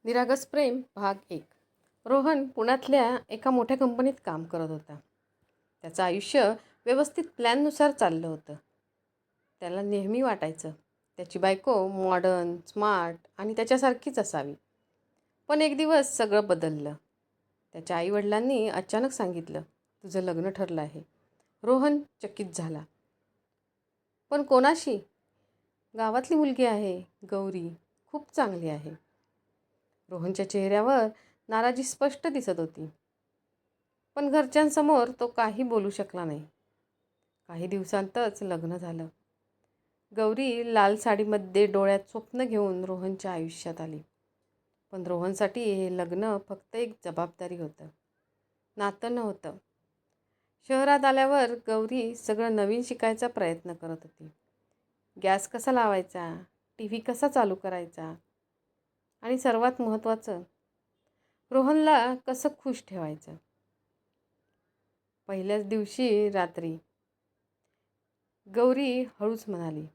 निरागस प्रेम भाग 1. रोहन पुण्यातल्या एका मोठ्या कंपनीत काम करत होता. त्याचं आयुष्य व्यवस्थित प्लॅननुसार चाललं होतं. त्याला नेहमी वाटायचं त्याची बायको मॉडर्न, स्मार्ट आणि त्याच्यासारखीच असावी. पण एक दिवस सगळं बदललं. त्याच्या आईवडिलांनी अचानक सांगितलं, तुझं लग्न ठरलं आहे. रोहन चकित झाला. पण कोणाशी? गावातली मुलगी आहे, गौरी. खूप चांगली आहे. रोहनच्या चेहऱ्यावर नाराजी स्पष्ट दिसत होती. पण घरच्यांसमोर तो काही बोलू शकला नाही. काही दिवसांतच लग्न झालं. गौरी लाल साडीमध्ये डोळ्यात स्वप्न घेऊन रोहनच्या आयुष्यात आली. पण रोहनसाठी हे लग्न फक्त एक जबाबदारी होतं, नातं नव्हतं. शहरात आल्यावर गौरी सगळं नवीन शिकायचा प्रयत्न करत होती. गॅस कसा लावायचा, टी व्ही कसा चालू करायचा आणि सर्वात महत्त्वाचं, रोहनला कसं खुश ठेवायचं. पहिल्याच दिवशी रात्री गौरी हळूच म्हणाली,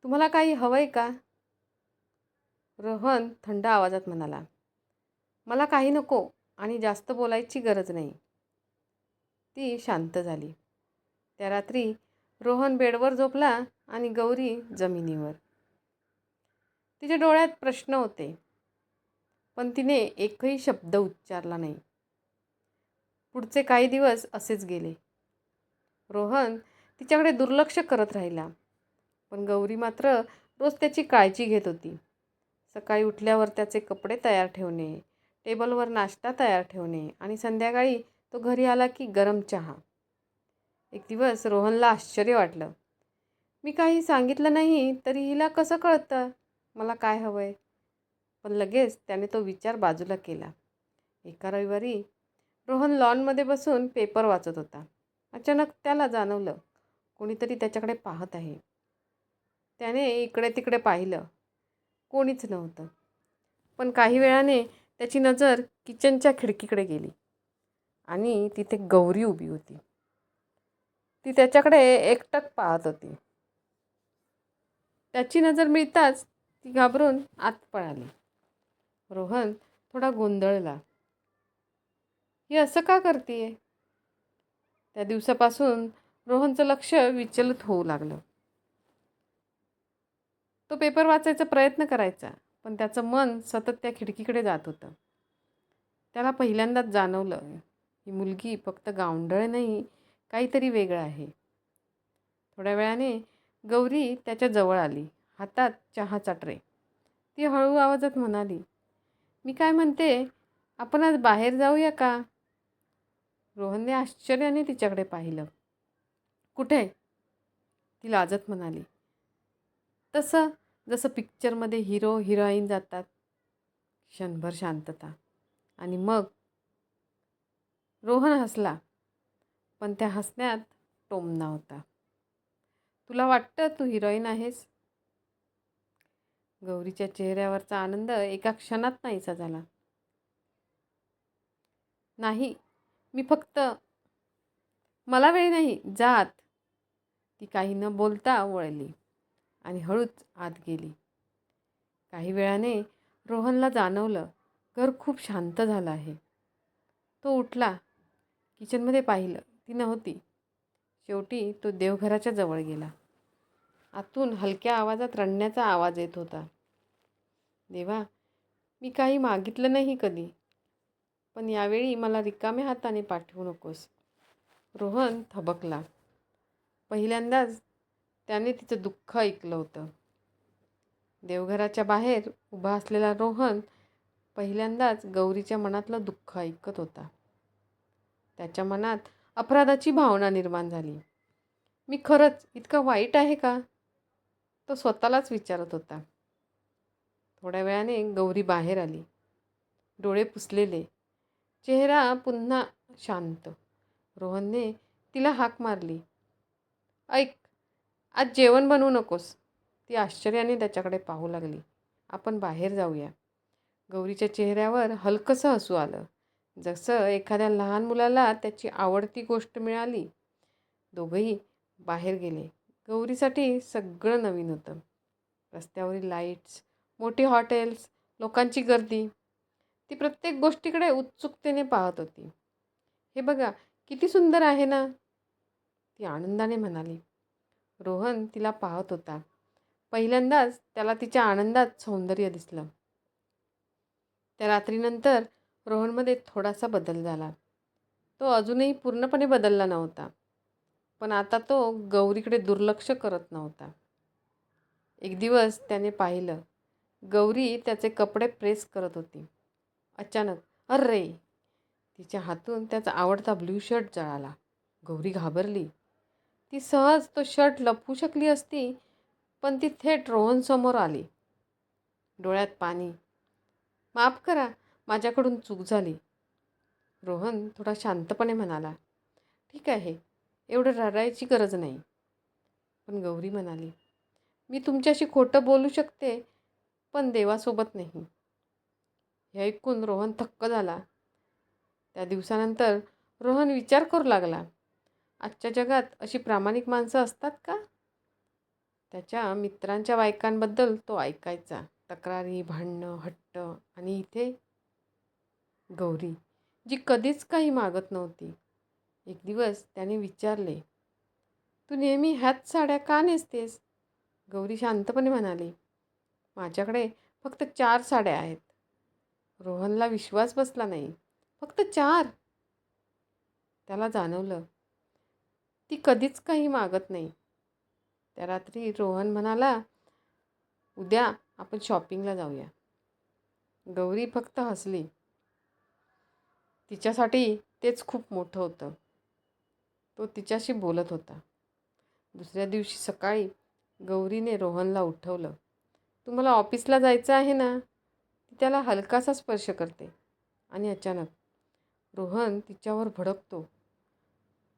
तुम्हाला काही हवंय का? रोहन थंड आवाजात म्हणाला, मला काही नको आणि जास्त बोलायची गरज नाही. ती शांत झाली. त्या रात्री रोहन बेडवर झोपला आणि गौरी जमिनीवर. तिच्या डोळ्यात प्रश्न होते, पण तिने एकही शब्द उच्चारला नाही. पुढचे काही दिवस असेच गेले. रोहन तिच्याकडे दुर्लक्ष करत राहिला. पण गौरी मात्र रोज त्याची काळजी घेत होती. सकाळी उठल्यावर त्याचे कपडे तयार ठेवणे, टेबलवर नाश्ता तयार ठेवणे आणि संध्याकाळी तो घरी आला की गरम चहा. एक दिवस रोहनला आश्चर्य वाटलं. मी काही सांगितलं नाही तरी हिला कसं कळतं मला काय हवंय? पण लगेच त्याने तो विचार बाजूला केला. एका रविवारी रोहन लॉनमध्ये बसून पेपर वाचत होता. अचानक त्याला जाणवलं, कोणीतरी त्याच्याकडे पाहत आहे. त्याने इकडे तिकडे पाहिलं. कोणीच नव्हतं. पण काही वेळाने त्याची नजर किचनच्या खिडकीकडे गेली आणि तिथे गौरी उभी होती. ती त्याच्याकडे एकटक पाहत होती. त्याची नजर मिळताच ती घाबरून आत पळाली. रोहन थोडा गोंधळला. ही असं का करतीये? त्या दिवसापासून रोहनचं लक्ष विचलित होऊ लागलं. तो पेपर वाचायचा प्रयत्न करायचा, पण त्याचं मन सतत त्या खिडकीकडे जात होतं. त्याला पहिल्यांदाच जाणवलं, ही मुलगी फक्त गावंढळ नाही, काहीतरी वेगळं आहे. थोड्या वेळाने गौरी त्याच्या जवळ आली, हातात चहाचा ट्रे. ती हळू आवाजात म्हणाली, मी काय म्हणते, आपण आज बाहेर जाऊया का? रोहनने आश्चर्याने तिच्याकडे पाहिलं. कुठे? ती लाजत म्हणाली, तसं जसं पिक्चरमध्ये हिरो हिरोईन जातात. क्षणभर शांतता आणि मग रोहन हसला, पण त्या हसण्यात टोमणा होता. तुला वाटतं तू हिरोईन आहेस? गौरीच्या चेहऱ्यावरचा आनंद एका क्षणात नाहीसा झाला. नाही, मी फक्त, मला वेळ नाही, जात. ती काही न बोलता वळली आणि हळूच आत गेली. काही वेळाने रोहनला जाणवलं, घर खूप शांत झालं आहे. तो उठला, किचनमध्ये पाहिलं, ती नव्हती. शेवटी तो देवघराच्या जवळ गेला. आतून हलक्या आवाजात रडण्याचा आवाज येत होता. देवा, मी काही मागितलं नाही कधी, पण यावेळी मला रिकाम्या हाताने पाठवू नकोस. रोहन थबकला. पहिल्यांदाच त्याने तिचं दुःख ऐकलं होतं. देवघराच्या बाहेर उभा असलेला रोहन पहिल्यांदाच गौरीच्या मनातलं दुःख ऐकत होता. त्याच्या मनात अपराधाची भावना निर्माण झाली. मी खरंच इतका वाईट आहे का? तो स्वतःलाच विचारत होता. थोड्या वेळाने गौरी बाहेर आली. डोळे पुसलेले, चेहरा पुन्हा शांत. रोहनने तिला हाक मारली, ऐक, आज जेवण बनवू नकोस. ती आश्चर्याने त्याच्याकडे पाहू लागली. आपण बाहेर जाऊया. गौरीच्या चेहऱ्यावर हलकंसं हसू आलं, जसं एखाद्या लहान मुलाला त्याची आवडती गोष्ट मिळाली. दोघंही बाहेर गेले. गौरीसाठी सगळं नवीन होतं. रस्त्यावरील लाईट्स, मोठी हॉटेल्स, लोकांची गर्दी. ती प्रत्येक गोष्टीकडे उत्सुकतेने पाहत होती. "हे बघा, किती सुंदर आहे ना?" ती आनंदाने म्हणाली. रोहन तिला पाहत होता. पहिल्यांदाच त्याला तिच्या आनंदात सौंदर्य दिसलं. त्या रात्रीनंतर रोहनमध्ये थोडासा बदल झाला. तो अजूनही पूर्णपणे बदलला नव्हता. पण आता तो गौरीकडे दुर्लक्ष करत नव्हता. एक दिवस त्याने पाहिलं, गौरी त्याचे कपडे प्रेस करत होती. अचानक "अर्रे!" तिच्या हातून त्याचा आवडता ब्लू शर्ट जळाला. गौरी घाबरली. ती सहज तो शर्ट लपवू शकली असती, पण ती थेट रोहनसमोर आली. डोळ्यात पाणी. "माफ करा, माझ्याकडून चूक झाली." रोहन थोडा शांतपणे म्हणाला. "ठीक आहे, एवढं रडायची गरज नाही." पण गौरी म्हणाली, "मी तुमच्याशी खोटं बोलू शकते, पण देवासोबत नाही." हे ऐकून रोहन थक्क झाला. त्या दिवसानंतर रोहन विचार करू लागला, आजच्या जगात अशी प्रामाणिक माणसं असतात का? त्याच्या मित्रांच्या बायकांबद्दल तो ऐकायचा. तक्रारी, भांडणं, हट्ट आणि इथे गौरी, जी कधीच काही मागत नव्हती. एक दिवस त्याने विचारले, "तू नेहमी ह्याच साड्या का नेसतेस?" गौरी शांतपणे म्हणाली, "माझ्याकडे फक्त 4 साड्या आहेत." रोहनला विश्वास बसला नाही. "फक्त 4?" त्याला जाणवलं, ती कधीच काही मागत नाही. त्या रात्री रोहन म्हणाला, "उद्या आपण शॉपिंगला जाऊया." गौरी फक्त हसली. तिच्यासाठी तेच खूप मोठं होतं. तो तिच्याशी बोलत होता. दुसऱ्या दिवशी सकाळी गौरीने रोहनला उठवलं. "तुम्हाला ऑफिसला जायचं आहे ना?" ती त्याला हलकासा स्पर्श करते आणि अचानक रोहन तिच्यावर भडकतो.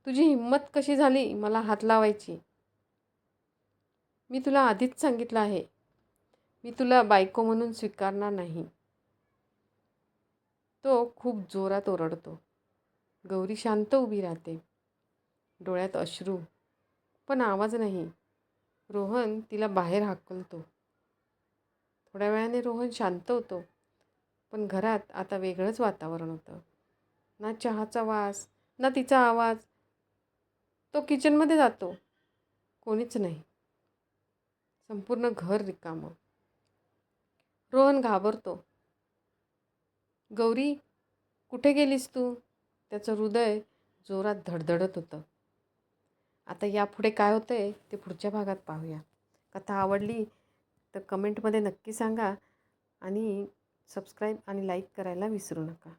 "तुझी हिंमत कशी झाली मला हात लावायची? मी तुला आधीच सांगितलं आहे, मी तुला बायको म्हणून स्वीकारणार नाही." तो खूप जोरात ओरडतो. गौरी शांत उभी राहते. डोळ्यात अश्रू, पण आवाज नाही. रोहन तिला बाहेर हाकलतो. थोड्या वेळाने रोहन शांत होतो. पण घरात आता वेगळंच वातावरण होतं. ना चहाचा वास, ना तिचा आवाज. तो किचनमध्ये जातो. कोणीच नाही. संपूर्ण घर रिकामं. रोहन घाबरतो. "गौरी, कुठे गेलीस तू?" त्याचं हृदय जोरात धडधडत होतं. आता यापुढे काय होतंय ते पुढच्या भागात पाहूया. कथा आवडली तर कमेंटमध्ये नक्की सांगा आणि सबस्क्राईब आणि लाईक करायला विसरू नका.